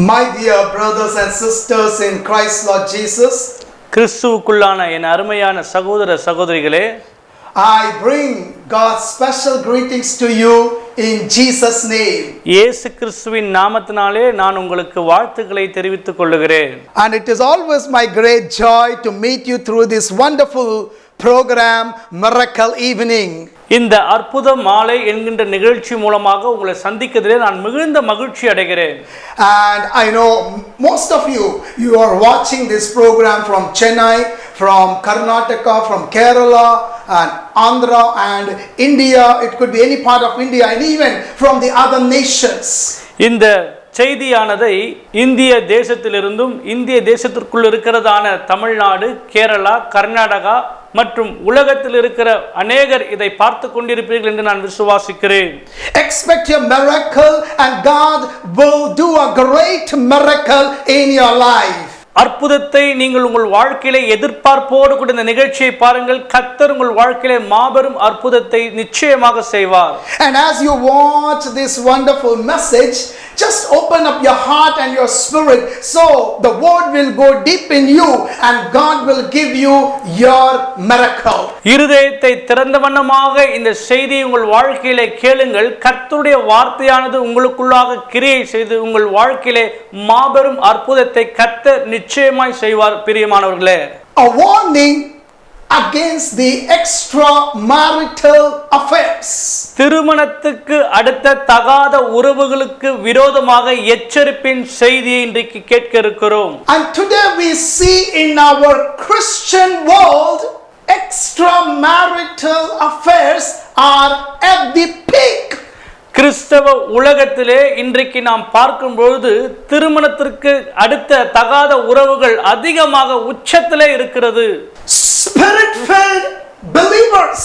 My dear brothers and sisters in Christ Lord Jesus, கிறிஸ்துவுக்குள்ளான என் அருமையான சகோதர சகோதரிகளே, I bring God's special greetings to you in Jesus name. இயேசு கிறிஸ்துவின் நாமத்தினாலே நான் உங்களுக்கு வாழ்த்துக்களை தெரிவித்துக் கொள்கிறேன். And it is always my great joy to meet you through this wonderful program Miracle Evening. இந்த அற்புத மாலை என்கின்ற நிகழ்ச்சி மூலமாக உங்களை சந்திக்கிறதிலே நான் மிகுந்த மகிழ்ச்சி அடைகிறேன். And I know most of you are watching this program from Chennai, from Karnataka, from Kerala and Andhra and India. It could be any part of India and even from the other nations. இந்த செய்தியானதை இந்திய தேசத்திலிருந்தும் இந்திய தேசத்திற்குள் இருக்கிறதான தமிழ்நாடு, கேரளா, கர்நாடகா மற்றும் உலகத்தில் இருக்கிற அநேகர் இதை பார்த்து கொண்டிருப்பீர்கள் என்று நான் விசுவாசிக்கிறேன். Expect a miracle and God will do a great miracle in your life. அற்புதத்தை நீங்கள் உங்கள் வாழ்க்கையிலே எதிர்பார்ப்போடு கூட இந்த நிகழ்ச்சியை பாருங்கள். கர்த்தர் உங்கள் வாழ்க்கையிலே மாபெரும் அற்புதத்தை நிச்சயமாக செய்வார். And as you watch this wonderful message, just open up your heart and your spirit so the word will go deep in you and God will give you your miracle. இருதயத்தை திறந்த வண்ணமாக இந்த செய்தியை உங்கள் வாழ்க்கையிலே கேளுங்கள். கர்த்தருடைய வார்த்தையானது உங்களுக்குள்ளாக கிரியை செய்து உங்கள் வாழ்க்கையிலே மாபெரும் அற்புதத்தை கர்த்தர் நிச்சயமாய் செய்வார். பிரியமானவர்களே, A warning against the extramarital affairs. திருமணத்துக்கு அடுத்த தகாத உறவுகளுக்கு விரோதமாக எச்சரிப்பின் செய்தியை இன்றைக்கு கேட்க இருக்கிறோம். And today we see in our Christian world extramarital affairs are at the peak. கிறிஸ்தவ உலகத்திலே இன்றைக்கு நாம் பார்க்கும் பொழுது திருமணத்திற்கு அடுத்த தகாத உறவுகள் அதிகமாக உச்சத்திலே இருக்கிறது. Spirit-filled believers,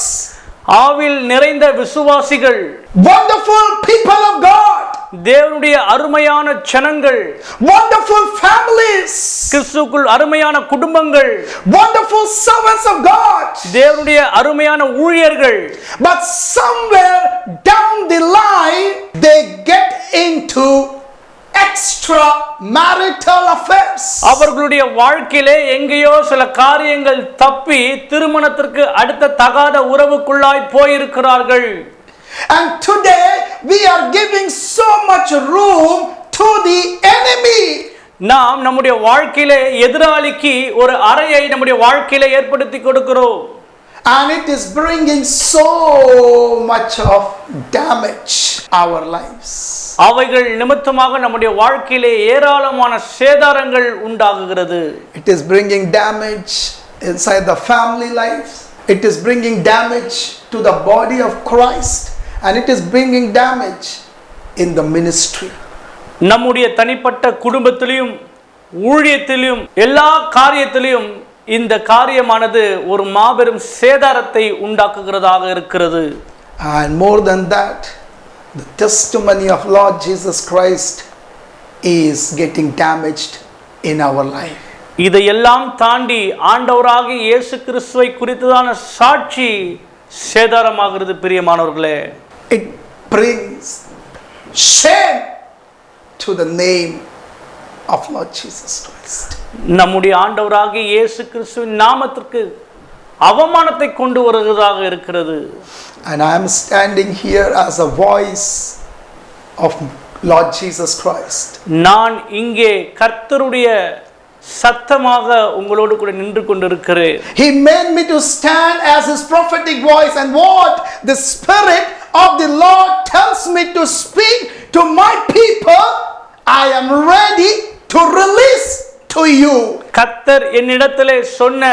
ஆவில் நிறைந்த விசுவாசிகள், wonderful people of God, தேவனுடைய அருமையான ஜனங்கள், wonderful families, கிறிஸ்துவுக்குள் அருமையான குடும்பங்கள், wonderful servants of God, தேவனுடைய அருமையான ஊழியர்கள், but somewhere down the line they get into extramarital affairs. அவர்களுடைய வாழ்க்கையிலே எங்கேயோ சில காரியங்கள் தப்பி திருமணத்திற்கு அடுத்த தகாத உறவுக்குள்ளாய் போயிருக்கிறார்கள். And today we are giving so much room to the enemy. நாம் நம்முடைய வாழ்க்கையிலே எதிராளிக்கு ஒரு அறையை நம்முடைய வாழ்க்கையிலே ஏற்படுத்தி கொடுக்கிறோம். And it is bringing so much of damage our lives. அவைகள் நிமித்தமாக நம்முடைய வாழ்க்கையிலே ஏராளமான சேதாரங்கள் உண்டாகுகிறது. It is bringing damage inside the family life. It is bringing damage to the body of Christ. And it is bringing damage in the ministry. நம்முடைய தனிப்பட்ட குடும்பத்திலும் ஊழியத்திலும் எல்லா காரியத்திலும் இந்த காரியமானது ஒரு மாபெரும் சேதாரத்தை உண்டாக்குகிறதாக இருக்கிறது. And more than that, the testimony of Lord Jesus Christ is getting damaged in our life. இதையெல்லாம் தாண்டி ஆண்டவராகிய இயேசு கிறிஸ்துவை குறித்ததான சாட்சி சேதாரமாகிறது. பிரியமானவர்களே, It brings shame to the name of Lord Jesus Christ. நம்முடைய ஆண்டவராகிய இயேசு கிறிஸ்துவின் நாமத்திற்கு அவமானத்தை கொண்டு வருவதாக இருக்கிறது. And I am standing here as a voice of Lord Jesus Christ. நான் இங்கே கர்த்தருடைய சத்தமாக உங்களோடு கூட நின்று கொண்டிருக்கிறேன். He made me to stand as his prophetic voice, and what the Spirit of the Lord tells me to speak to my people, I am ready to release to you. கர்த்தர் என்னிடத்திலே சொன்ன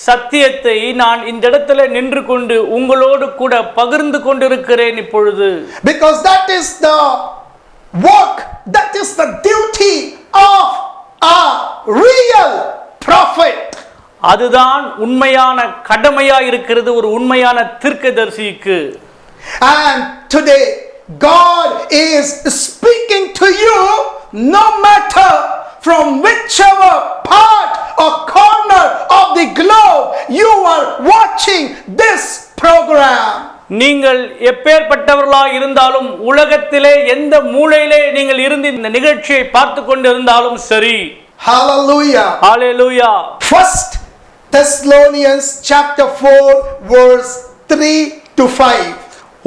சத்தியத்தை நான் இந்த இடத்திலே நின்று கொண்டு உங்களோடு கூட பகிர்ந்து கொண்டிருக்கிறேன் இப்பொழுது. Because that is the work, that is the duty of a real prophet. அதுதான் உண்மையான கடமையா இருக்கிறது ஒரு உண்மையான தீர்க்கதரிசிக்கு. And today God is speaking to you no matter from whichever part or corner of the globe you are watching this program. நீங்கள் எப்பேற்பட்டவர்களாக இருந்தாலும் உலகத்திலே எந்த மூலையிலே நீங்கள் இருந்து இந்த நிகழ்ச்சியை பார்த்து கொண்டு இருந்தாலும் சரி. Hallelujah. Hallelujah. First Thessalonians chapter 4 verse 3 to 5.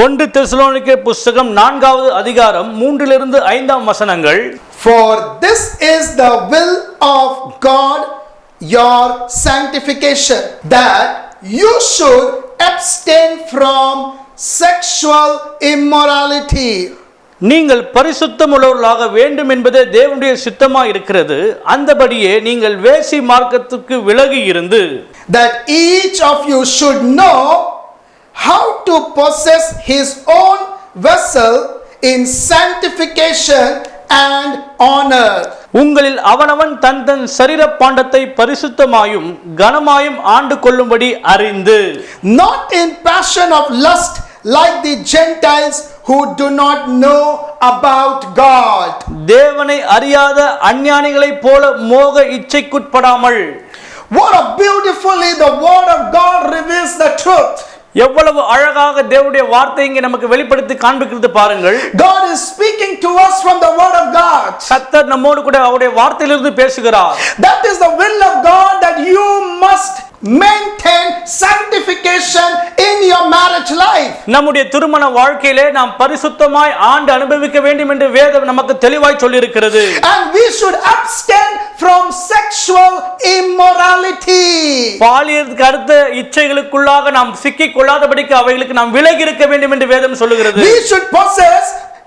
1 தெசலோனிக்கேயர் புத்தகம் 4வது அதிகாரம் 3 5 வசனங்கள். For this is the will of God, your sanctification, that you should abstain from sexual immorality. நீங்கள் பரிசுத்தம் உள்ளவர்களாக வேண்டும் என்பதே தேவனுடைய சித்தமாக இருக்கிறது. அந்தபடியே நீங்கள் வேசி மார்க்கத்துக்கு விலகி இருந்து, that each of you should know how to possess his own vessel in sanctification and honor. உங்களில் அவனவன் தன் தன் சரீர பாண்டத்தை பரிசுத்தமாயும் கனமாயும் ஆண்டு கொள்ளும்படி அறிந்து, not in passion of lust like the Gentiles who do not know about God. தேவனை அறியாத அஞ்ஞானிகளைப் போல மோக இச்சைக்குட்படாமல். What a beautifully the word of God reveals the truth. எவ்வளவு அழகாக தேவனுடைய வார்த்தை இங்கே நமக்கு வெளிப்படுத்தி காண்பிக்கிறது பாருங்கள். God is speaking to us from the word of God. கர்த்தர் நம்மோடு கூட அவருடைய வார்த்தையிலிருந்து பேசுகிறார். That is the will of God, that you must maintain sanctification in your marriage life. நம்முடைய திருமண வாழ்க்கையிலே நாம் பரிசுத்தமாய் ஆண்டு அனுபவிக்க வேண்டும் என்று வேதம் நமக்கு தெளிவாய் சொல்லி இருக்கிறது. And we should abstain from sexual immorality. பாலியலுக்கு அடுத்த இச்சைகளுக்குள்ளாக நாம் சிக்கிக் கொள்ளாதபடிக்கு அவைகளுக்கு நாம் விலகி இருக்க வேண்டும் என்று வேதம் சொல்லுகிறது. We should possess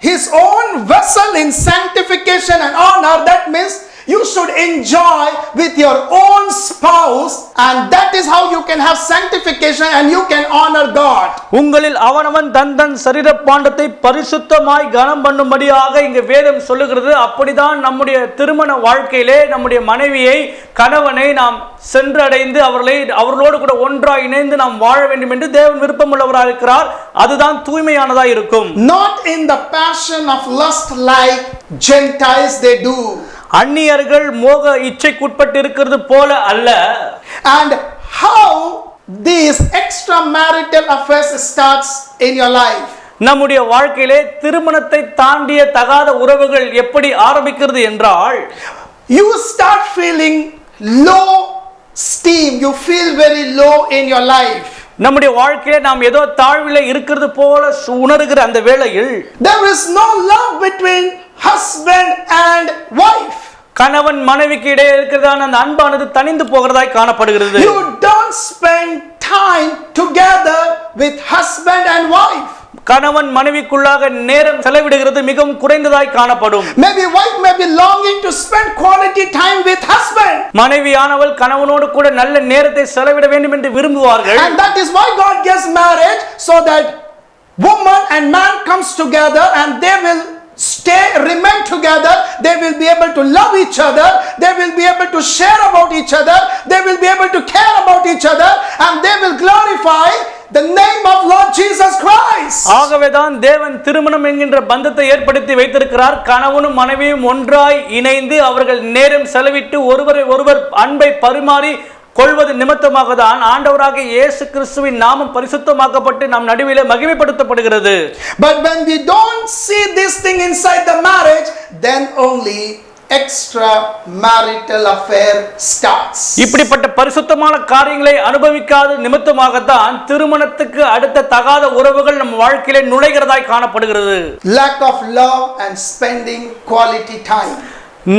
his own vessel in sanctification and honor. That means you should enjoy with your own spouse, and that is how you can have sanctification and you can honor God. உங்களில் அவனவன் தன் தன் சரீர பாண்டத்தை பரிசுத்தமாய் கனம் பண்ணும்படியாக இங்கே வேதம் சொல்லுகிறது. அப்படிதான் நம்முடைய திருமண வாழ்க்கையிலே நம்முடைய மனைவியை கணவனை நாம் சென்றடைந்து அவர்களோடு கூட ஒன்றாய் இணைந்து நாம் வாழ வேண்டும் என்று தேவன் விருப்பம் உள்ளவராக இருக்கிறார். அதுதான் தூய்மையானதாக இருக்கும். Not in the passion of lust like Gentiles they do. அந்நியர்கள் மோக இச்சைக்குட்பட்டு இருக்கிறது போல அல்ல. And how these extramarital affairs starts in your life. நம்முடைய வாழ்க்கையிலே திருமணத்தை தாண்டிய தகாத உறவுகள் எப்படி ஆரம்பிக்கிறது என்றால், you start feeling low steam, you feel very low in your life. நம்முடைய வாழ்க்கையிலே நாம் ஏதோ தாழ்விலே இருக்கிறது போல உணர்கிற அந்த வேளையில், there is no love between husband and wife. கணவன் மனைவிக்கு இடையே இருக்கிறதான அந்த அன்பானது தனிந்து போகிறதாய் காணப்படுகிறது. You don't spend time together with husband and wife. கணவன் மனைவிக்குள்ளாக நேரம் செலவிடுகிறது மிகவும் குறைந்ததாய் காணப்படும். Maybe wife may be longing to spend quality time with husband. மனைவியானவள் கணவனோடு கூட நல்ல நேரத்தை செலவிட வேண்டும் என்று விரும்புவார்கள். And that is why God gives marriage, so that woman and man comes together and they will remain together. They will be able to love each other, they will be able to share about each other, they will be able to care about each other, and they will glorify the name of Lord Jesus Christ. ஆகவேதான் தேவன் திருமணம் என்கின்ற பந்தத்தை ஏற்படுத்தி வைத்திருக்கிறார். கணவனும் மனைவியும் ஒன்றாய் இணைந்து அவர்கள் நேரம் செலவிட்டு ஒருவரை ஒருவர் அன்பை பரிமாறி கொள்வது நிமித்தமாக தான் ஆண்டவராகிய இயேசு கிறிஸ்துவின் நாமம் பரிசுத்தமாக்கப்பட்டு நம் நடுவிலே மகிமைப்படுத்தப்படுகிறது. But when we don't see this thing inside the marriage, then only extra marital affair starts. இப்படிப்பட்ட பரிசுத்தமான காரியங்களை அனுபவிக்காத நிமித்தமாக தான் திருமணத்துக்கு அடுத்த தகாத உறவுகள் நம் வாழ்க்கையிலே நுழைகிறதாய் காணப்படுகிறது. Lack of love and spending quality time.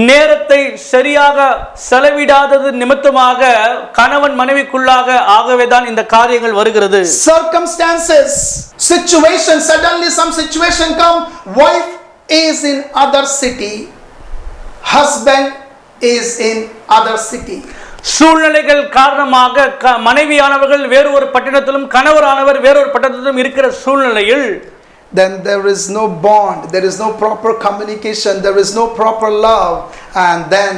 நேரத்தை சரியாக செலவிடாதது நிமித்தமாக கணவன் மனைவிக்குள்ளாக ஆகவேதான் இந்த காரியங்கள் வருகிறது. Circumstances, situation, suddenly some situation come, wife is in other city, husband is in other city. சூழ்நிலைகள் காரணமாக மனைவியானவர்கள் வேறு ஒரு பட்டணத்திலும் கணவரானவர் வேறொரு பட்டணத்திலும் இருக்கிற சூழ்நிலையில், then there is no bond, there is no proper communication, there is no proper love, and then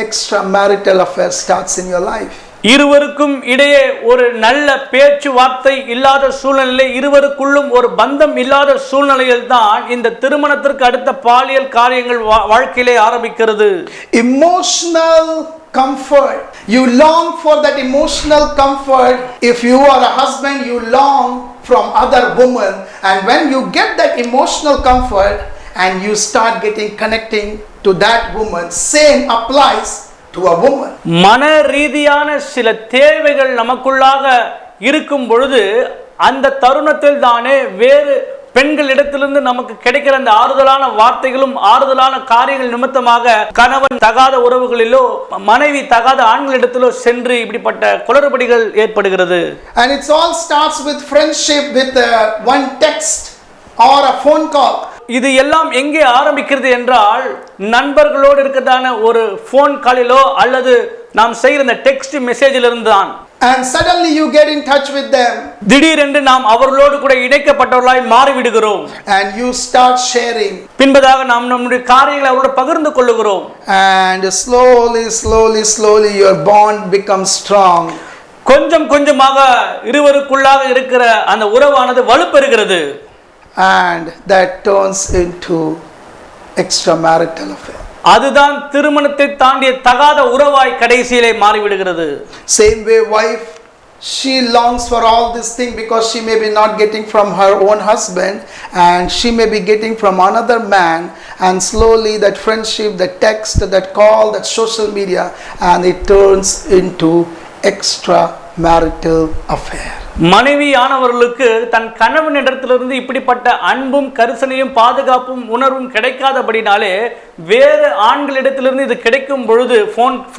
extramarital affair starts in your life. இருவருக்கும் இடையே ஒரு நல்ல பேச்சுவார்த்தை இல்லாத சூழ்நிலை, இருவருக்குள்ளும் ஒரு பந்தம் இல்லாத சூழ்நிலையில் தான் இந்த திருமணத்திற்கு அடுத்த பாலியல் காரியங்கள் வாழ்க்கையிலே ஆரம்பிக்கிறது. Emotional comfort. You long for that emotional comfort. If you are a husband, you long from other women, and when you get that emotional comfort and you start connecting to that woman, same applies to a woman. மன ரீதியான சில தேவைகள் நமக்குள்ளாக இருக்கும் பொழுது அந்த தருணத்தில் தானே வேறு பெண்களிடத்திலிருந்து நமக்கு கிடைக்கிற அந்த ஆறுதலான வார்த்தைகளும் ஆறுதலான காரியங்கள் நிமித்தமாக கணவன் தகாத உறவுகளிலோ மனைவி தகாத ஆண்களிடத்திலோ சென்று இப்படிப்பட்ட குளறுபடிகள் ஏற்படுகிறது. And it all starts with friendship, with one text or a phone call. இது எல்லாம் எங்கே ஆரம்பிக்கிறது என்றால் நண்பர்களோடு இருக்கிறதான ஒரு போன் காலிலோ அல்லது நாம் செய்கிற இந்த டெக்ஸ்ட் மெசேஜில் இருந்து தான். And suddenly you get in touch with them. திடீரென்று நாம் அவர்களோடு கூட இணைக்கப்பட்டவர்களாய் மாறிவிடுகிறோம். And you start sharing. பின்பதாக நாம் நம்முடைய காரியங்களை அவரோடு பகிர்ந்து கொள்ளுகிறோம். And slowly your bond becomes strong. கொஞ்சம் கொஞ்சமாக இருவருக்குள்ளாக இருக்கிற அந்த உறவானது வலுப்பெறுகிறது. And that turns into extramarital affair. அதுதான் திருமணத்தை தாண்டிய தகாத உறவாய் கடைசியிலே மாறிவிடுகிறது. Same way wife, she longs for all this thing because she may be not getting from her own husband and she may be getting from another man, and slowly that friendship, that text, that call, that social media, and it turns into extramarital affair. மனைவியானவர்களுக்கு தன் கணவனிடத்திலிருந்து இப்படிப்பட்ட அன்பும் கரிசனையும் பாதுகாப்பும் உணர்வும் கிடைக்காதபடினாலே வேறு ஆண்களிடத்திலிருந்து இது கிடைக்கும் பொழுது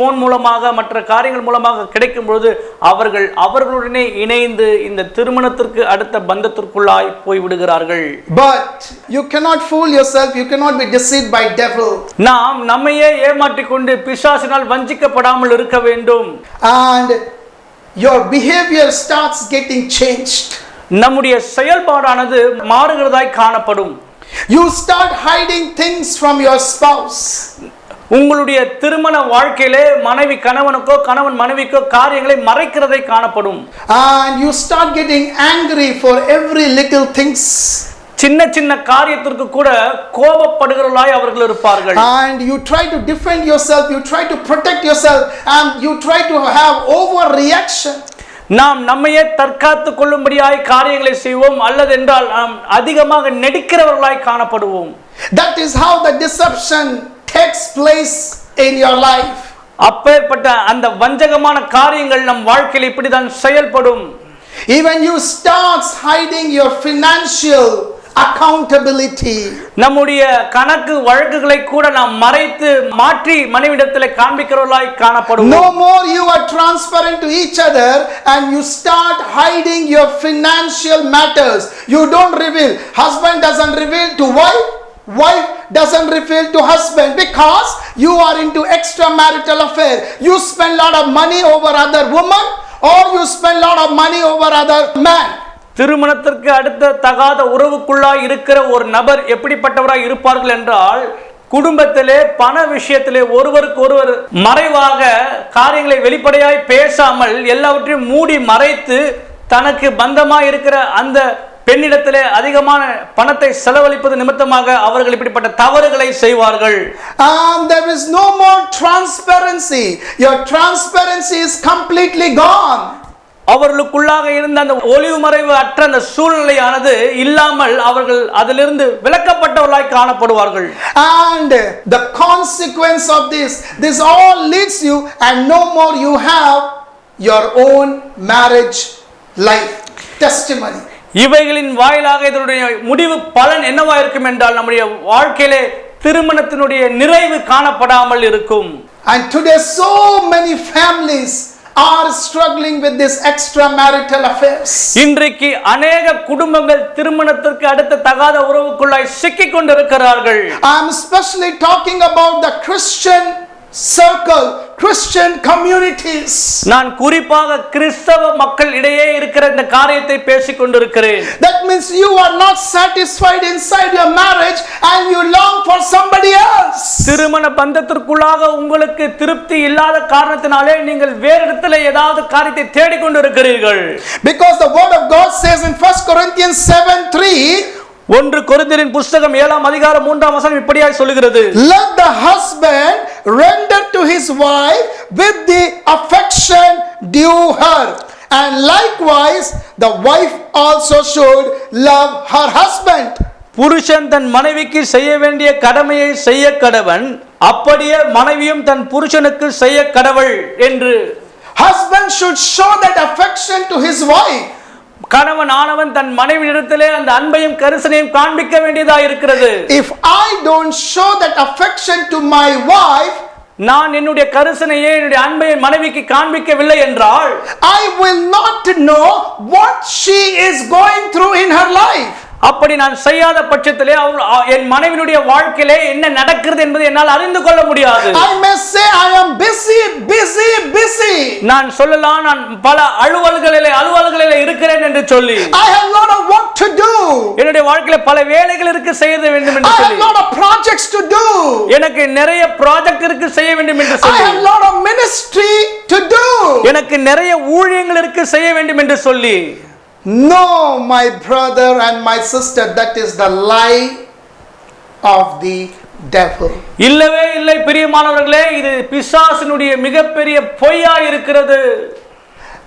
phone மூலமாக மற்ற காரியங்கள் மூலமாக கிடைக்கும் பொழுது அவர்களுடனே இணைந்து இந்த திருமணத்திற்கு அடுத்த பந்தத்திற்குள்ளாய் போய்விடுகிறார்கள். But you cannot fool yourself, you cannot be deceived by devil. நாம் நம்மையே ஏமாற்றிக் கொண்டு பிசாசினால் வஞ்சிக்கப்படாமல் இருக்க வேண்டும். And your behavior starts getting changed. நம்முடைய செயல்பாடானது மாறுகிறதாய் காணப்படும். You start hiding things from your spouse. உங்களுடைய திருமண வாழ்க்கையிலே மனைவி கணவனுக்கோ கணவன் மனைவிக்கோ காரியங்களை மறைக்கிறதை காணப்படும். And you start getting angry for every little things. சின்ன சின்ன காரியத்திற்கு கூட கோபப்படுகிறவர்களாய் அவர்கள் இருப்பார்கள். And you try to defend yourself, you try to protect yourself, and you try to have overreaction. நாம் நம்மையே தற்காத்துக் கொள்ளும்படியாய் காரியங்களை செய்வோம், அல்லது என்றால் நாம் அதிகமாக நடிக்கிறவர்களாய் காணப்படுவோம். That is how the deception takes place in your life. அப்பேற்பட்ட அந்த வஞ்சகமான காரியங்கள் நம் வாழ்க்கையில் இப்படிதான் செயல்படும். Even you start hiding your financial accountability. நம்முடைய கணக்கு வழக்குகளை கூட நாம் மறைத்து மாற்றி மனைவிடத்திலே காண்பிக்கிறவர்களாய் காணப்படுவோம். No more you are transparent to each other and you start hiding your financial matters. You don't reveal. Husband doesn't reveal to wife. Wife doesn't reveal to husband because you are into extramarital affair. You spend a lot of money over other woman or you spend a lot of money over other man. திருமணத்திற்கு அடுத்த தகாத உறவுக்குள்ளாய் இருக்கிற ஒரு நபர் எப்படிப்பட்டவராய் இருப்பார்கள் என்றால் குடும்பத்திலே பண விஷயத்திலே ஒருவருக்கு ஒருவர் மறைவாக காரியங்களை வெளிப்படையாய் பேசாமல் எல்லாவற்றையும் மூடி மறைத்து தனக்கு பந்தமாய் இருக்கிற அந்த பெண்ணிடத்திலே அதிகமான பணத்தை செலவழிப்பது நிமித்தமாக அவர்கள் இப்படிப்பட்ட தவறுகளை செய்வார்கள். There is no more transparency. Your transparency is completely gone. அவர்களுக்குள்ளாக இருந்த அந்த ஒளிவு மறைவு அற்ற அந்த சூழ்நிலையானது இல்லாமல் அவர்கள் அதிலிருந்து விலக்கப்பட்டவர்களாய் காணப்படுவார்கள். And the consequence of this all leads you, and no more you have your own marriage life testimony. இவைகளின் வாயிலாக இதனுடைய முடிவு பலன் என்னவா இருக்கும் என்றால் நம்முடைய வாழ்க்கையிலே திருமணத்தினுடைய நிறைவு காணப்படாமல் இருக்கும். And today so many families are struggling with this extramarital affairs. இன்றைக்கு अनेक குடும்பங்கள் திருமணத்திற்கு அடுத்த தகாத உறவுக்குள்ளாய் சிக்கிக் கொண்டிருக்கிறார்கள். I am especially talking about the Christian circle, Christian communities. நான் குறிப்பாக கிறிஸ்தவ மக்கள் இடையே இருக்கிற இந்த காரியத்தை பேசிக் கொண்டிருக்கிறேன். That means you are not satisfied inside your marriage and you long for somebody else. திருமண பந்தத்திற்குள்ளாக உங்களுக்கு திருப்தி இல்லாத காரணத்தினாலே நீங்கள் வேறு இடத்துல ஏதாவது காரியத்தை தேடிக் கொண்டிருக்கிறீர்கள். Because the word of God says in 1 Corinthians 7:3, 1 கொரிந்தியரின் புத்தகம் 7 அதிகாரம் 3 வசனம் இப்படியாய் சொல்கிறது. Let the husband render to his wife with the affection due her. And likewise, the wife also should love her husband. புருஷன் தன் மனைவிக்கு செய்ய வேண்டிய கடமையை செய்ய கடவன், அப்படியே மனைவியும் தன் புருஷனுக்கு செய்ய கடவள் என்று. Husband should show that affection to his wife. கணவன் ஆனவன் தன் மனைவியிடத்திலே அந்த அன்பையும் கரிசனையும் காண்பிக்க வேண்டியதா இருக்கிறது. If I don't show that affection to my wife, நான் என்னுடைய கரிசனையை என்னுடைய அன்பை மனைவிக்கு காண்பிக்கவில்லை என்றால், I will not know what she is going through in her life. அப்படி நான் செய்யாத பட்சத்திலே என் மனைவியினுடைய வாழ்க்கையிலே என்ன நடக்கிறது என்பதை என்னால் அறிந்து கொள்ள முடியாது. I may say I am busy. நான் சொல்லலாம் நான் பல அலுவல்களிலே இருக்கிறேன் என்று சொல்லி. I have a lot of work to do. என்னுடைய வாழ்க்கையில பல வேலைகள் இருக்கு செய்ய வேண்டும் என்று சொல்லி. I have a lot of projects to do. எனக்கு நிறைய ப்ராஜெக்ட் இருக்கு செய்ய வேண்டும் என்று சொல்லி. I have a lot of ministry to do. எனக்கு நிறைய ஊழியங்கள் இருக்கு செய்ய வேண்டும் என்று சொல்லி. No, my brother and my sister, that is the lie of the devil. இல்லவே இல்லை பிரியமானவர்களே, இது பிசாசினுடைய மிகப்பெரிய பொய்யா இருக்கிறது.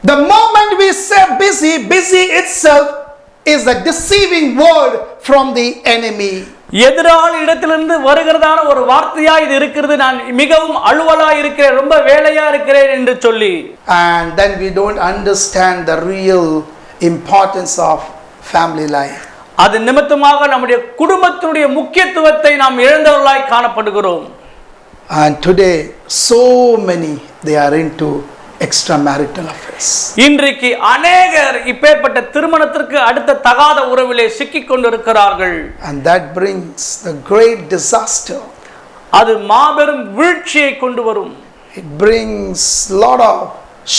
The moment we say busy itself is a deceiving word from the enemy. எதிராளி இடத்திலிருந்து வருகிறதான ஒரு வார்த்தையா இது இருக்கிறது. நான் மிகவும் அலுவலா இருக்கிறேன், ரொம்ப வேலையா இருக்கிறேன் என்று சொல்லி. And then we don't understand the real importance of family life. அது நிமித்தமாக நம்முடைய குடும்பத்தினுடைய முக்கியத்துவத்தை நாம் இழந்தவர்களாய் காணப்படுகிறோம். And today so many they are into extramarital affairs. இன்றைக்கு अनेகர் இப்பேற்பட்ட திருமணத்திற்கு அடுத்த தகாத உறவிலே சிக்கிக் கொண்டிருக்கிறார்கள். And that brings the great disaster. அது மாபெரும் வீழ்ச்சியை கொண்டு வரும். It brings lot of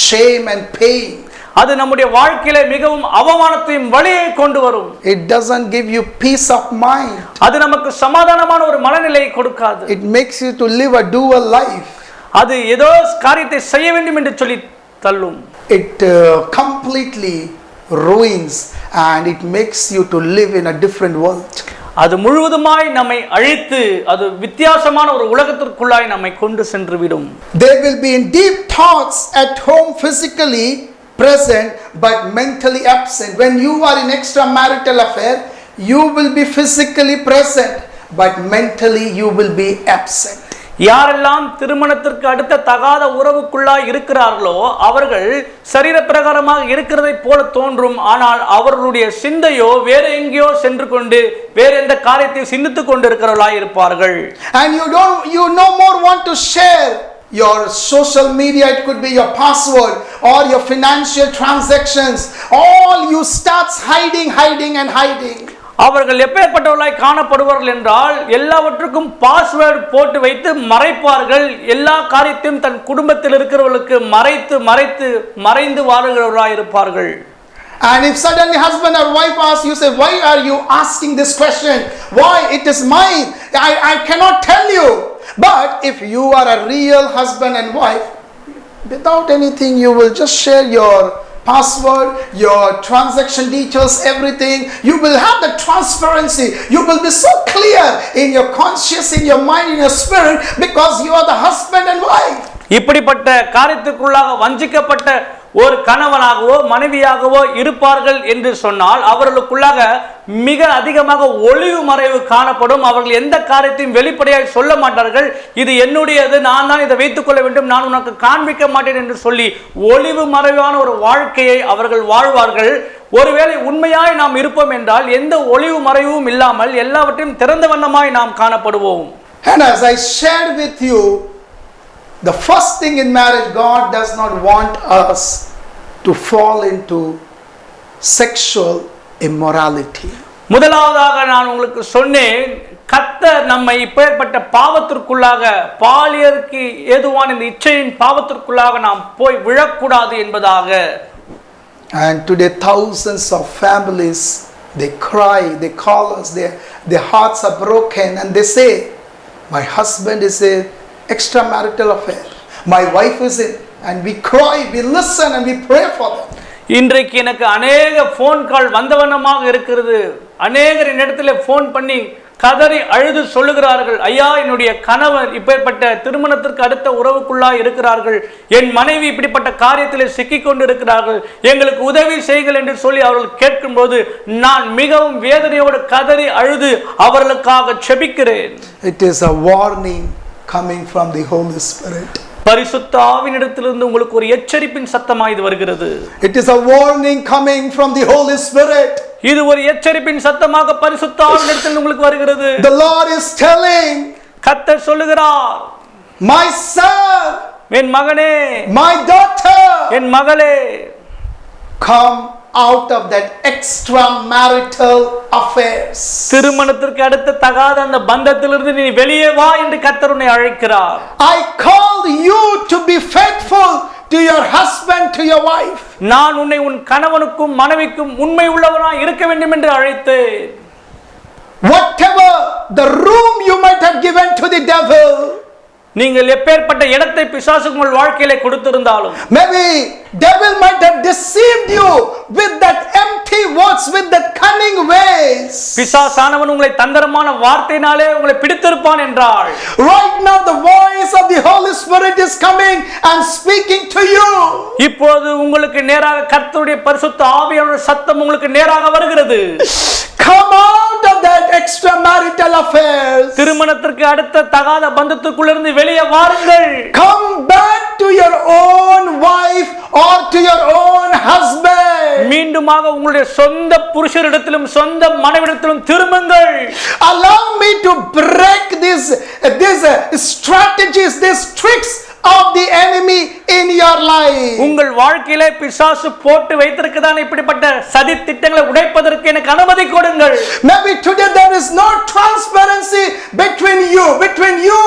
shame and pain. அது நம்முடைய வாழ்க்கையில மிகவும் அவமானத்தையும் வலியை கொண்டு வரும். It doesn't give you peace of mind. அது நமக்கு சமாதானமான ஒரு மனநிலையை கொடுக்காது. It makes you to live a dual life. அது ஏதோ காரியத்தை செய்ய வேண்டும் என்று சொல்லி தள்ளும். It completely ruins and it makes you to live in a different world. அது முழுவதுமாய் நம்மை அழித்து அது வித்தியாசமான ஒரு உலகத்திற்குள்ளாய் நம்மை கொண்டு சென்று விடும். They will be in deep thoughts at home, physically present but mentally absent. When you are in extramarital affair, you will be physically present but mentally you will be absent. யாரெல்லாம் திருமணத்திற்கு அடுத்த தகாத உறவுக்குள்ளாய் இருக்கிறார்களோ அவர்கள் சரீர பிரகாரமாக இருக்கிறதை போல தோன்றும், ஆனால் அவர்களுடைய சிந்தையோ வேற எங்கேயோ சென்று கொண்டு வேற எந்த காரியத்தை சிந்தித்துக் கொண்டிருக்கிறவர்களாய் இருப்பார்கள். And you no more want to share your social media, it could be your password or your financial transactions. All you starts hiding. அவர்கள் எப்பேற்பட்டவர்களாய் காணப்படுவார்கள் என்றால் எல்லாவற்றுக்கும் பாஸ்வேர்டு போட்டு வைத்து மறைப்பார்கள். எல்லா காரியத்தையும் தன் குடும்பத்தில் இருக்கிறவர்களுக்கு மறைந்து வாழுகிறவர்களாய் இருப்பார்கள். And if suddenly husband or wife asks, you say, why are you asking this question? Why? It is mine. I cannot tell you. But if you are a real husband and wife, without anything, you will just share your password, your transaction details, everything. You will have the transparency. You will be so clear in your conscience, in your mind, in your spirit, because you are the husband and wife. இப்படிப்பட்ட காரியத்துக்குள்ளாக வஞ்சிக்கப்பட்ட ஒரு கணவனாகவோ மனைவியாகவோ இருப்பார்கள் என்று சொன்னால் அவர்களுக்குள்ளாக மிக அதிகமாக ஒளிவு மறைவு காணப்படும். அவர்கள் எந்த காரியத்தையும் வெளிப்படையாக சொல்ல மாட்டார்கள். இது என்னுடையது, நான் தான் இதை வைத்துக் கொள்ள வேண்டும், நான் உனக்கு காண்பிக்க மாட்டேன் என்று சொல்லி ஒளிவு மறைவான ஒரு வாழ்க்கையை அவர்கள் வாழ்வார்கள். ஒருவேளை உண்மையாய் நாம் இருப்போம் என்றால் எந்த ஒளிவு மறைவும் இல்லாமல் எல்லாவற்றையும் திறந்த வண்ணமாய் நாம் காணப்படுவோம். And as I shared with you, the first thing in marriage, God does not want us to fall into sexual immorality. முதலாவதாக நான் உங்களுக்கு சொன்னேன், கர்த்தர் நம்மை இப்பேற்பட்ட பாவத்திற்குள்ளாக பாலியலுக்கு ஏதுவான இந்த இச்சையின் பாவத்திற்குள்ளாக நாம் போய் விழக்கூடாது என்பதாக. And today thousands of families, they cry, they call us, their hearts are broken and they say, my husband is in extramarital affair, my wife is in, and we cry, we listen and we pray for them. இன்றைக்கு எனக்கு அநேக phone call வந்தவண்ணமாக இருக்கிறது. அநேகர் என்னிடத்தில் phone பண்ணி கதறி அழுது சொல்லுகிறார்கள், ஐயா என்னுடைய கணவர் இப்பேற்பட்ட திருமணத்திற்கு அடுத்த உறவுக்குள்ளாய் இருக்கிறார்கள், என் மனைவி இப்படிப்பட்ட காரியத்தில் சிக்கிக் கொண்டு இருக்கிறார்கள், எங்களுக்கு உதவி செய்யுங்கள் என்று சொல்லி அவர்கள் கேட்கும்போது நான் மிகவும் வேதனையோடு கதறி அழுது அவர்களுக்காக செபிக்கிறேன். It is a warning coming from the Holy Spirit. பரிசுத்த ஆவியினிடத்திலிருந்து உங்களுக்கு ஒரு எச்சரிப்பின் சத்தமாய் இது வருகிறது. It is a warning coming from the Holy Spirit. இது ஒரு எச்சரிப்பின் சத்தமாக பரிசுத்த ஆவியினிடத்தில் உங்களுக்கு வருகிறது. The Lord is telling, கர்த்தர் சொல்லுகிறார், my son, என் மகனே, my daughter, என் மகளே, come out of that extramarital affairs. திருமணத்திற்கு அடுத்த தகாத அந்த பந்தத்திலிருந்து நீ வெளியே வா என்று கர்த்தர் உன்னை அழைக்கிறார். I called you to be faithful to your husband, to your wife. நான் உன்னை உன் கணவனுக்கும் மனைவிக்கும் உண்மை உள்ளவனாய் இருக்க வேண்டும் என்று அழைத்தேன். Whatever the room you might have given to the devil, நீங்கள் எப்பேற்பட்ட இடத்தை பிசாசுக்கு உங்கள் வாழ்க்கையிலே கொடுத்திருந்தாலும், maybe devil might have deceived you with that empty words, with that cunning ways. பிசாசானவன் உங்களை தந்திரமான வார்த்தையினாலே உங்களை பிடித்திருப்பான் என்றால், right now the voice of the Holy Spirit is coming and speaking to you. இப்போது உங்களுக்கு நேராக கர்த்தருடைய பரிசுத்த ஆவியானவருடைய சத்தம் உங்களுக்கு நேராக வருகிறது. Come out of that extramarital affairs. திருமணத்திற்கு அடுத்த தகாத பந்தத்துக்குள்ளிருந்து வெளியே வாருங்கள். Come back to your own wife or to your own husband. மீண்டுமாக உங்களுடைய சொந்த புருஷரிடத்திலும் சொந்த மனைவியிடத்திலும் திரும்புங்கள். Allow me to break these strategies, these tricks of the enemy in your life. உங்கள் வாழ்க்கையிலே பிசாசு போட்டு வைத்திருக்கதான இப்படிப்பட்ட சதி திட்டங்களை உடைப்பதற்கு எனக்கு அனுமதி கொடுங்கள். Maybe today there is no transparency between you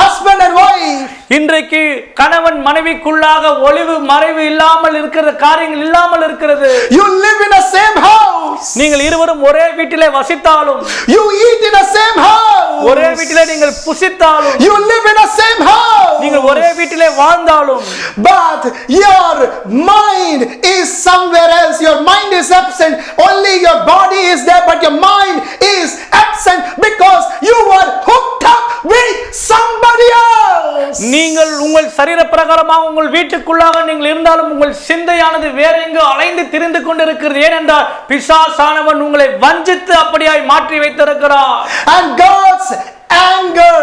husband and wife. இன்றைக்கு கணவன் மனைவிக்குள்ளாக ஒளிவு மறைவு இல்லாமல் இருக்கிற காரியங்கள் இல்லாமல் இருக்கிறது. You live in the same house. நீங்கள் இருவரும் ஒரே வீட்டிலே வசித்தாலும், you eat in the same house. ஒரே வீட்டிலே நீங்கள் புசித்தாலும், you live in the same house. நீங்கள் ஒரே வீட்டிலே வாழ்ந்தாலும், but your mind is somewhere else. Your mind is absent. Only your body is there, but your mind is absent because you were hooked up with somebody else. நீங்கள் உங்கள் சரீர பிரகாரமாக உங்கள் வீட்டுக்குள்ளாக நீங்கள் இருந்தாலும் உங்கள் சிந்தையானது வேற எங்கோ அலைந்து திரிந்து கொண்டிருக்கிறது. ஏனென்றால் பிசாசானவன் உங்களை வஞ்சித்து அப்படியாய் மாற்றி வைத்திருக்கிறார். And God's anger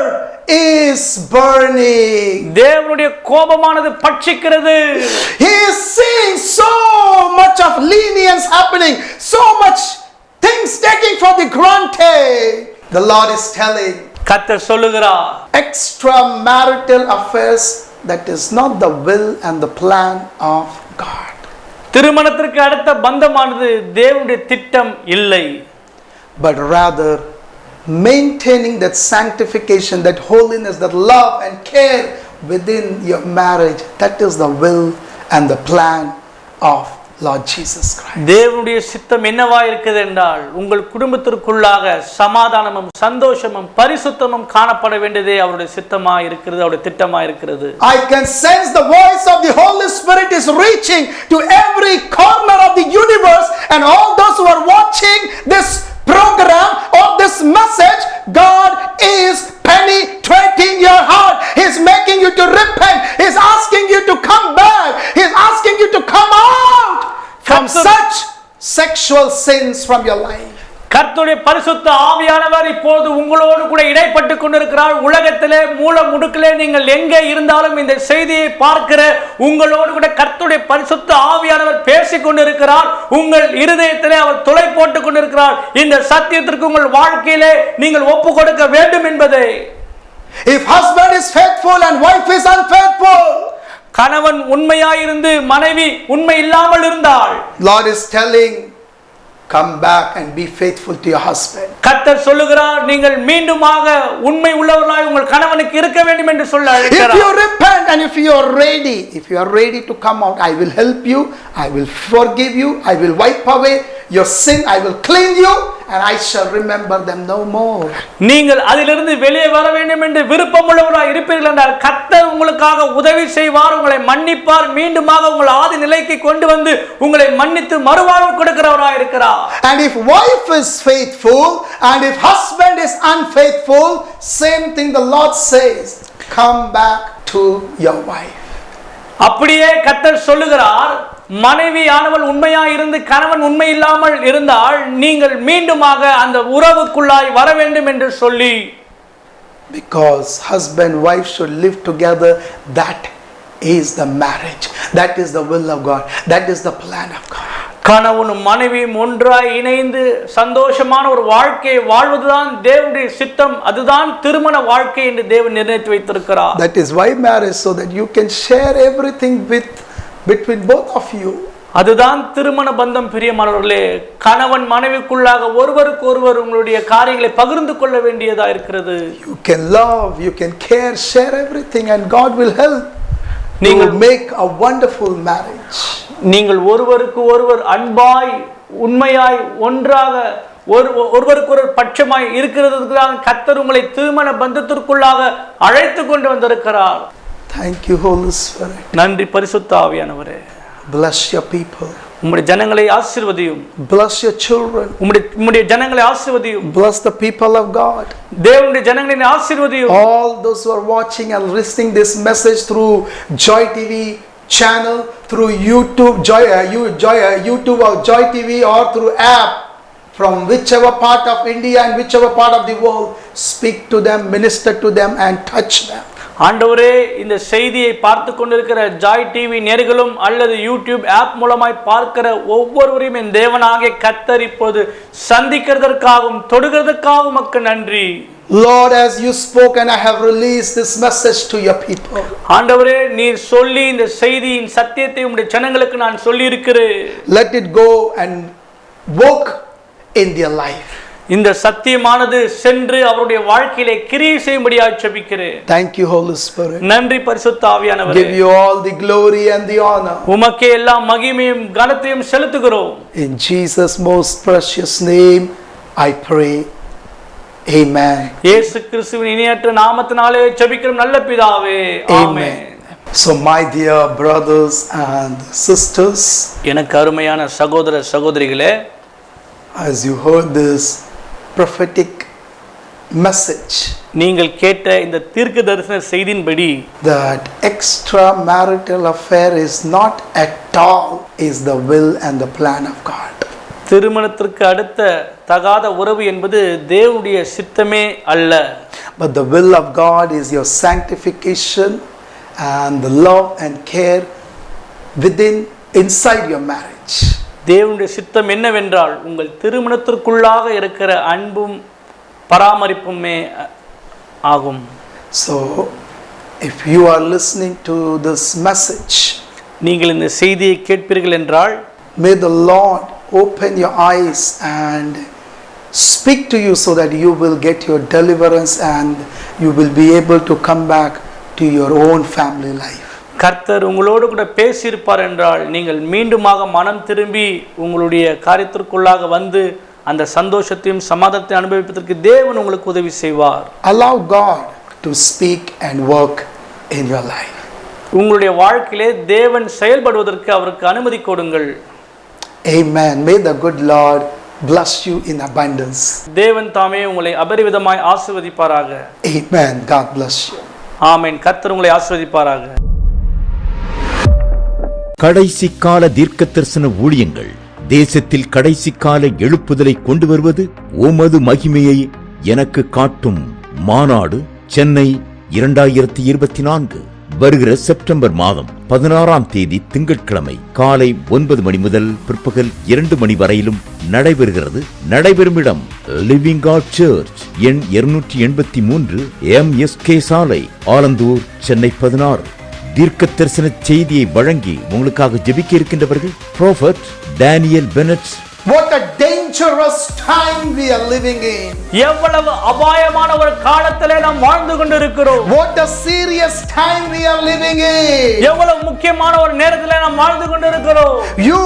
is burning. தேவனுடைய கோபமானது பட்சிக்கிறது. He is seeing so much of lenience happening, so much things taking for the granted. The Lord is telling, கர்த்தர் சொல்லுகிறார், extramarital affairs, that is not the will and the plan of God. திருமணத்திற்கு அடுத்த பந்தமானது தேவனுடைய திட்டம் இல்லை. But rather maintaining that sanctification, that holiness, that love and care within your marriage, that is the will and the plan of Lord Jesus Christ. தேவனுடைய சித்தம் என்னவா இருக்குது என்றால் உங்கள் குடும்பத்திற்குள்ளாக சமாதானமும் சந்தோஷமும் பரிசுத்தமும் காணப்பட வேண்டியதே அவருடைய சித்தமா இருக்கிறது, அவருடைய திட்டமா இருக்கிறது. I can sense the voice of the Holy Spirit is reaching to every corner of the universe, and all those who are watching this program or this message, God is penetrating your heart. He's making you to repent. He's asking you to come back. He's asking you to come out from such sexual sins from your life. கர்த்தருடைய பரிசுத்த ஆவியானவர் இப்போது உங்களோடு கூட இடைப்பட்டு கொண்டிருக்கிறார். உலகத்திலே மூல முடுக்கிலே நீங்கள் எங்கே இருந்தாலும் இந்த செய்தியை பார்க்கிற உங்களோடு கூட கர்த்தருடைய பரிசுத்த ஆவியானவர் பேசிக் கொண்டிருக்கிறார். உங்கள் இருதயத்திலே அவர் துளை போட்டுக் கொண்டிருக்கிறார். இந்த சத்தியத்திற்கு உங்கள் வாழ்க்கையிலே நீங்கள் ஒப்பு கொடுக்க வேண்டும் என்பதை. If husband is faithful and wife is unfaithful, கணவன் உண்மையாயிருந்து மனைவி உண்மை இல்லாமல் இருந்தால், Lord is telling, come back and be faithful to your husband. கர்த்தர் சொல்லுகிறார், நீங்கள் மீண்டுமாக உண்மை உள்ளவர்களாய் உங்கள் கணவனுக்கு இருக்க வேண்டும் என்று சொல்ல அழைக்கிறார். If you repent and if you are ready to come out, I will help you, I will forgive you, I will wipe away your sin, I will clean you, and I shall remember them no more. நீங்கள் அதிலிருந்து வெளியே வர வேண்டும் என்று விருப்பமுள்ளவராய் இருப்பீர்கள் என்றால் கர்த்தர் உங்களுக்காக உதவி செய்வார், உங்களை மன்னிப்பார், மீண்டுமாக உங்கள் ஆதி நிலைக்கு கொண்டு வந்து உங்களை மன்னித்து மறுவாழ்வு கொடுக்கிறவராய் இருக்கிறார். And if wife is faithful and if husband is unfaithful, same thing the Lord says, come back to your wife. அப்படியே கர்த்தர் சொல்லுகிறார், மனைவியானவள் உண்மையாய் இருந்து கணவன் உண்மை இல்லாமல் இருந்தால் நீங்கள் மீண்டுமாக அந்த உறவுக்குள்ளாய் வர வேண்டும் என்று சொல்லி, because husband wife should live together, that is the marriage, that is the will of God, that is the plan of God. கணவனும் மனைவியும் ஒன்றாய் இணைந்து சந்தோஷமான ஒரு வாழ்க்கையை வாழ்வதுதான் தேவனுடைய சித்தம், அதுதான் திருமண வாழ்க்கை என்று தேவன் நிர்ணயித்து வைத்திருக்கிறார். That is why marriage, so that you can share everything between both of you. அதுதான் திருமண பந்தம். பிரியமானவர்களே, கணவன் மனைவிக்குள்ளாக ஒருவருக்கு ஒருவர் உங்களுடைய காரியங்களை பகிர்ந்து கொள்ள வேண்டியதா இருக்கிறது. You can love, you can care, share everything, and God will help. நீங்கள் make a wonderful marriage. நீங்கள் ஒருவருக்கு ஒருவர் அன்பாய் உண்மையாய் ஒன்றாக ஒருவருக்கு ஒரு பட்சமாய் இருக்கிறதுக்கு தான் கர்த்தர் உங்களை திருமண பந்தத்திற்குள்ளாக அழைத்து கொண்டு வந்திருக்கிறார். Thank you, Holy Spirit. நன்றி பரிசுத்த ஆவியானவரே. Bless your people. உம்முடைய ஜனங்களை ஆசீர்வதியும். Bless your children. உம்முடைய ஜனங்களை ஆசீர்வதியும். Bless the people of God. தேவனுடைய ஜனங்களை ஆசீர்வதியும். All those who are watching and listening this message through Joy TV channel, through YouTube, YouTube or Joy TV, or through app, from whichever part of India and whichever part of the world, speak to them, minister to them, and touch them. ஆண்டவரே, இந்த செய்தியை பார்த்து கொண்டிருக்கிற Joy TV நேயர்களும் அல்லது YouTube app மூலமாய் பார்க்கிற ஒவ்வொருவரையும் என் தேவனாகிய கர்த்தர் இப்போது சந்திக்கிறதற்காகவும் தொடுகிறதற்காகவும் உமக்கு நன்றி. Lord, as you spoke and I have released this message to your people. ஆண்டவரே, நீர் சொல்லி இந்த செய்தியின் சத்தியத்தை உம்முடைய ஜனங்களுக்கு நான் சொல்லி இருக்கிறேன். Let it go and work in their life. இந்த சத்தியமானது சென்று அவருடைய வாழ்க்கையிலே கிரியை செய்யும்படியாக ஜெபிக்கிறேன். Thank you, Holy Spirit. நன்றி பரிசுத்த ஆவியானவரே. Give you all the glory and the honor. உமக்கே எல்லா மகிமையும் கனத்தையும் செலுத்துகிறோம். In Jesus' most precious name I pray. Amen. இயேசு கிறிஸ்துவின் இனியற்ற நாமத்தினாலே ஜெபிக்கிறோம் நல்ல பிதாவே. ஆமென். So my dear brothers and sisters, எனக்கு அருமையான சகோதர சகோதரிகளே, as you heard this prophetic message, நீங்கள் கேட்ட இந்த தீர்க்க தரிசன செய்தியின்படி, that extramarital affair is not at all is the will and the plan of God. திருமணத்திற்கு அடுத்த தகாத உறவு என்பது தேவனுடைய சித்தமே அல்ல. But the will of God is your sanctification and the love and care inside your marriage. தேவனுடைய சித்தம் என்னவென்றால் உங்கள் திருமணத்திற்குள்ளாக இருக்கிற அன்பும் பராமரிப்புமே ஆகும். So if you are listening to this message, நீங்கள் இந்த செய்தியை கேட்பீர்கள் என்றால், may the Lord open your eyes and speak to you so that you will get your deliverance and you will be able to come back to your own family life. கர்த்தர் உங்களோடு கூட பேசியிருப்பார் என்றால் நீங்கள் மீண்டுமாக மனம் திரும்பி உங்களுடைய காரியத்திற்குள்ளாக வந்து அந்த சந்தோஷத்தையும் சமாதானத்தையும் அனுபவிப்பதற்கு தேவன் உங்களுக்கு உதவி செய்வார். Allow God to speak and work in your life. உங்களுடைய வாழ்க்கையிலே தேவன் செயல்படுவதற்கு அவருக்கு அனுமதி கொடுங்கள். Amen. May the good Lord bless you in abundance. தேவன் தாமே உங்களை அபரிவிதமாய் ஆசீர்வதிப்பாராக. Amen. God bless you. ஆமென். கர்த்தர் உங்களை ஆசீர்வதிப்பாராக. கடைசி கால தீர்க்க தரிசன ஊழியங்கள். தேசத்தில் கடைசி கால எழுப்புதலை கொண்டு வருவது உமது மகிமையை எனக்கு காட்டும் மாநாடு, சென்னை 2024. வருகிற செப்டம்பர் மாதம் 16ஆம் தேதி திங்கட்கிழமை காலை 9 மணி முதல் பிற்பகல் 2 மணி வரையிலும் நடைபெறுகிறது. நடைபெறும் இடம் லிவிங் காட் சர்ச், எண் 283, MSK சாலை, ஆலந்தூர், சென்னை 16. தீர்க்க தரிசன செய்தியை வழங்கி உங்களுக்காக ஜெபிக்க இருக்கின்றவர்கள் prophet Daniel Bennett. What a dangerous time we are living in. எவ்வளவு அபாயமான ஒரு காலத்திலே நாம் வாழ்ந்து கொண்டிருக்கிறோம். What a serious time we are living in. எவ்வளவு முக்கியமான ஒரு நேரத்திலே நாம் வாழ்ந்து கொண்டிருக்கிறோம். You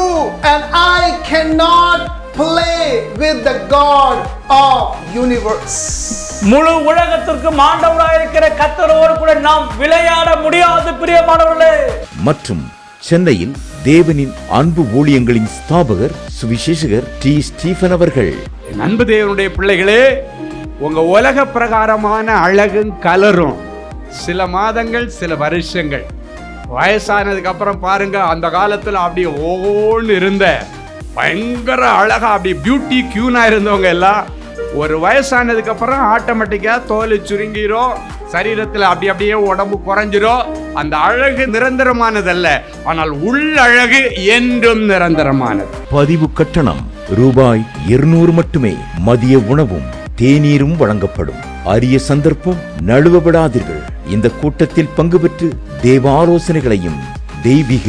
and I cannot play with the God of universe. முழு உலகத்திற்கும் ஆண்டவராயிருக்கிற கர்த்தரோடு கூட நாம் விளையாட முடியாது பிரியமானவர்களே. மற்றும் சென்னையில் தேவனின் அன்பு ஊழியங்களின் ஸ்தாபகர் சுவிசேஷகர் டி. ஸ்டீபன் அவர்கள். அன்பு தேவனுடைய பிள்ளைகளே, உங்க உலக பிரகாரமான அழகும் கலரும் சில மாதங்கள் சில வருஷங்கள், வயசானதுக்கு அப்புறம் பாருங்க, அந்த காலத்துல அப்படி ஓன்னு இருந்த பயங்கர அழகா அப்படி பியூட்டி கியூனா இருந்தவங்க எல்லாம் ஒரு வயசானதுக்கு அப்புறம் ஆட்டோமேட்டிக்கா தோல் சுருங்கிரும், சரீரத்தில் அப்படியே உடம்பு குறைஞ்சிரும். அந்த அழகு நிரந்தரமானதல்ல, ஆனால் உள்ளழகு என்றும் நிரந்தரமானது. பதிவு கட்டணம் ரூபாய் 200 மட்டுமே. மதிய உணவும் தேநீரும் வழங்கப்படும். அரிய சந்தர்ப்பம், நழுவப்படாதீர்கள். இந்த கூட்டத்தில் பங்கு பெற்று தேவ ஆலோசனைகளையும் தெய்வீக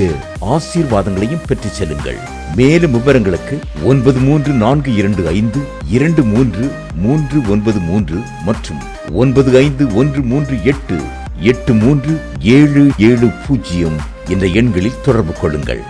ஆசீர்வாதங்களையும் பெற்றுச் செல்லுங்கள். மேலும் விவரங்களுக்கு 9325233393 மற்றும் 9513883770 என்ற எண்களில் தொடர்பு கொள்ளுங்கள்.